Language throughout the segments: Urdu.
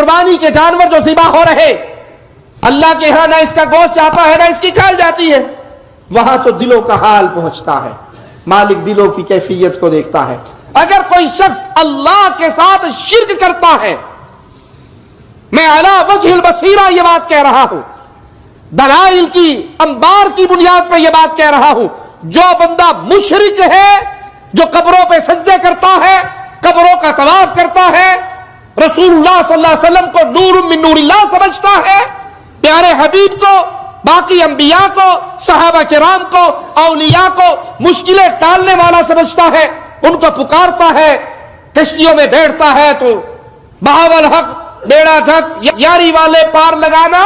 قربانی کے جانور جو ذبح ہو رہے، اللہ کے ہاں نہ اس کا گوشت جاتا ہے نہ اس کی کھال جاتی ہے، وہاں تو دلوں کا حال پہنچتا ہے، مالک دلوں کی کیفیت کو دیکھتا ہے۔ اگر کوئی شخص اللہ کے ساتھ شرک کرتا ہے، میں علی وجہ البصیرہ یہ بات کہہ رہا ہوں، دلائل کی انبار کی بنیاد پر یہ بات کہہ رہا ہوں، جو بندہ مشرک ہے، جو قبروں پہ سجدے کرتا ہے، قبروں کا طواف کرتا ہے، رسول اللہ صلی اللہ علیہ وسلم کو نور من نور اللہ سمجھتا ہے، پیارے حبیب کو، باقی انبیاء کو، صحابہ کرام کو، اولیاء کو مشکلیں ٹالنے والا سمجھتا ہے، ان کو پکارتا ہے، کشتیوں میں بیٹھتا ہے تو بہاول حق بیڑا دھک، یاری والے پار لگانا،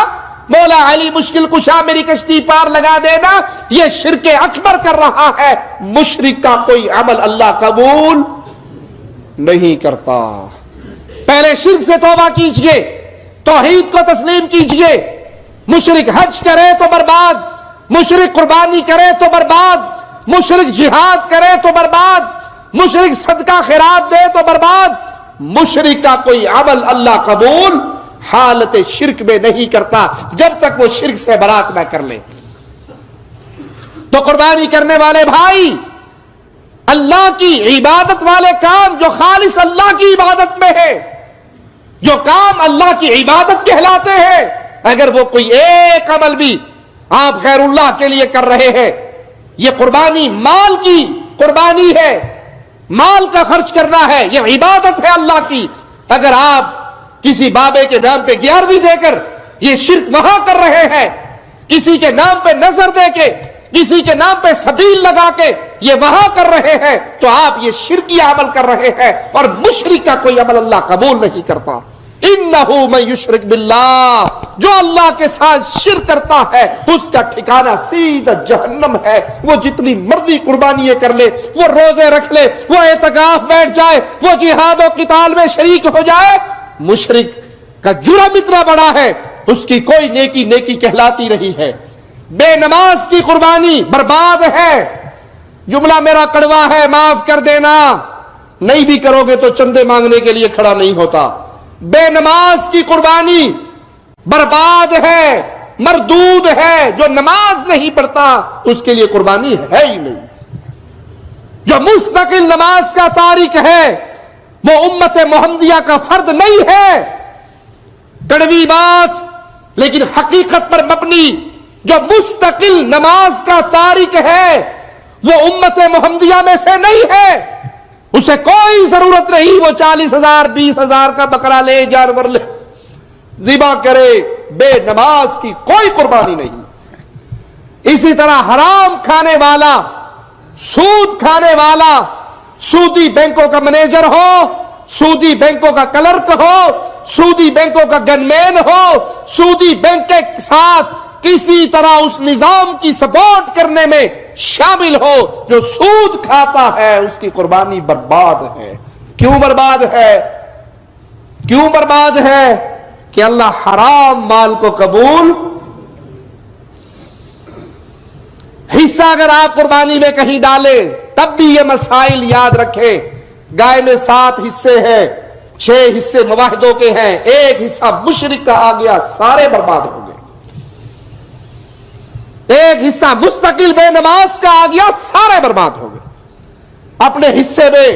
مولا علی مشکل کشا میری کشتی پار لگا دینا، یہ شرک اکبر کر رہا ہے۔ مشرک کا کوئی عمل اللہ قبول نہیں کرتا۔ پہلے شرک سے توبہ کیجئے، توحید کو تسلیم کیجئے۔ مشرک حج کرے تو برباد، مشرک قربانی کرے تو برباد، مشرک جہاد کرے تو برباد، مشرک صدقہ خیرات دے تو برباد۔ مشرک کا کوئی عمل اللہ قبول حالت شرک میں نہیں کرتا جب تک وہ شرک سے برات نہ کر لے۔ تو قربانی کرنے والے بھائی، اللہ کی عبادت والے کام جو خالص اللہ کی عبادت میں ہے، جو کام اللہ کی عبادت کہلاتے ہیں، اگر وہ کوئی ایک عمل بھی آپ غیر اللہ کے لیے کر رہے ہیں، یہ قربانی مال کی قربانی ہے، مال کا خرچ کرنا ہے، یہ عبادت ہے اللہ کی۔ اگر آپ کسی بابے کے نام پہ 11ویں دے کر یہ شرک وہاں کر رہے ہیں، کسی کے نام پہ نظر دے کے، کسی کے نام پہ سبیل لگا کے یہ وہاں کر رہے ہیں، تو آپ یہ شرکی عمل کر رہے ہیں، اور مشرک کا کوئی عمل اللہ قبول نہیں کرتا۔ انہو من یشرک باللہ، جو اللہ کے ساتھ شرک کرتا ہے اس کا ٹھکانہ سیدھا جہنم ہے۔ وہ جتنی مرضی قربانیاں کر لے، وہ روزے رکھ لے، وہ اعتکاف بیٹھ جائے، وہ جہاد و قتال میں شریک ہو جائے، مشرک کا جرم اتنا بڑا ہے، اس کی کوئی نیکی کہلاتی نہیں ہے۔ بے نماز کی قربانی برباد ہے۔ جملہ میرا کڑوا ہے، معاف کر دینا، نہیں بھی کرو گے تو چندے مانگنے کے لیے کھڑا نہیں ہوتا۔ بے نماز کی قربانی برباد ہے، مردود ہے۔ جو نماز نہیں پڑھتا اس کے لیے قربانی ہے ہی نہیں۔ جو مستقل نماز کا تارک ہے وہ امت محمدیہ کا فرد نہیں ہے۔ کڑوی بات لیکن حقیقت پر مبنی، جو مستقل نماز کا تارک ہے وہ امت محمدیہ میں سے نہیں ہے۔ اسے کوئی ضرورت نہیں وہ 40,000 20,000 کا بکرا لے، جانور لے، ذبح کرے، بے نماز کی کوئی قربانی نہیں۔ اسی طرح حرام کھانے والا، سود کھانے والا، سودی بینکوں کا مینیجر ہو، سودی بینکوں کا کلرک ہو، سودی بینکوں کا گن مین ہو، سودی بینک کے ساتھ کسی طرح اس نظام کی سپورٹ کرنے میں شامل ہو، جو سود کھاتا ہے اس کی قربانی برباد ہے۔ کیوں برباد ہے؟ کیوں برباد ہے؟ کہ اللہ حرام مال کو قبول۔ حصہ اگر آپ قربانی میں کہیں ڈالیں تب بھی یہ مسائل یاد رکھیں۔ گائے میں 7 حصے ہیں، 6 حصے مواحدوں کے ہیں، 1 حصہ مشرک کا آ گیا، سارے برباد ہو گئے۔ 1 حصہ مستقل بے نماز کا آ گیا، سارے برباد ہو گئے۔ اپنے حصے میں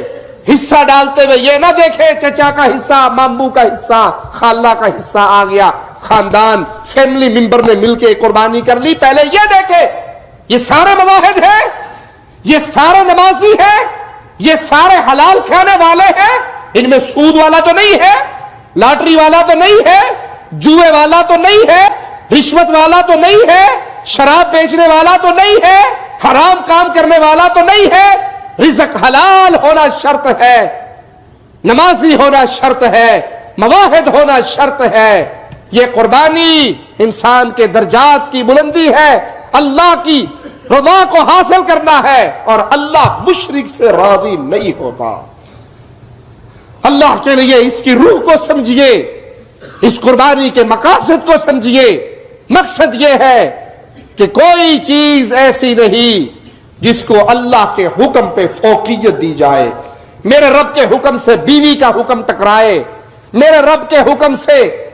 حصہ ڈالتے ہوئے یہ نہ دیکھے چچا کا حصہ، ماموں کا حصہ، خالہ کا حصہ آ گیا، خاندان فیملی ممبر نے مل کے قربانی کر لی۔ پہلے یہ دیکھے یہ سارے مواحد ہیں، یہ سارے نمازی ہیں، یہ سارے حلال کھانے والے ہیں، ان میں سود والا تو نہیں ہے، لاٹری والا تو نہیں ہے، جوئے والا تو نہیں ہے، رشوت والا تو نہیں ہے، شراب بیچنے والا تو نہیں ہے، حرام کام کرنے والا تو نہیں ہے۔ رزق حلال ہونا شرط ہے، نمازی ہونا شرط ہے، مواحد ہونا شرط ہے۔ یہ قربانی انسان کے درجات کی بلندی ہے، اللہ کی رضا کو حاصل کرنا ہے، اور اللہ مشرک سے راضی نہیں ہوتا۔ اللہ کے لیے اس کی روح کو سمجھیے، اس قربانی کے مقاصد کو سمجھیے۔ مقصد یہ ہے کہ کوئی چیز ایسی نہیں جس کو اللہ کے حکم پہ فوقیت دی جائے۔ میرے رب کے حکم سے بیوی کا حکم ٹکرائے، میرے رب کے حکم سے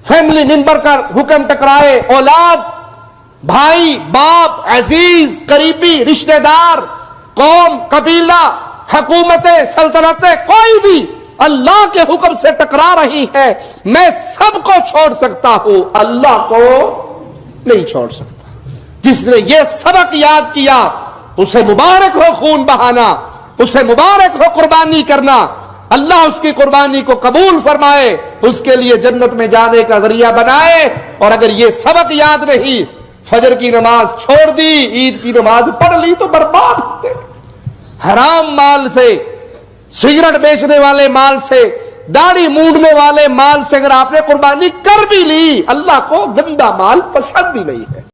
فیملی ممبر کا حکم ٹکرائے، اولاد، بھائی، باپ، عزیز، قریبی، رشتہ دار، قوم، قبیلہ، حکومتیں، سلطنتیں، کوئی بھی اللہ کے حکم سے ٹکرا رہی ہے، میں سب کو چھوڑ سکتا ہوں، اللہ کو نہیں چھوڑ سکتا۔ جس نے یہ سبق یاد کیا اسے مبارک ہو خون بہانا، اسے مبارک ہو قربانی کرنا، اللہ اس کی قربانی کو قبول فرمائے، اس کے لیے جنت میں جانے کا ذریعہ بنائے۔ اور اگر یہ سبق یاد نہیں، فجر کی نماز چھوڑ دی، عید کی نماز پڑھ لی تو برباد ہوتے۔ حرام مال سے، سگریٹ بیچنے والے مال سے، داڑھی مونڈنے والے مال سے اگر آپ نے قربانی کر بھی لی، اللہ کو گندا مال پسند ہی نہیں ہے۔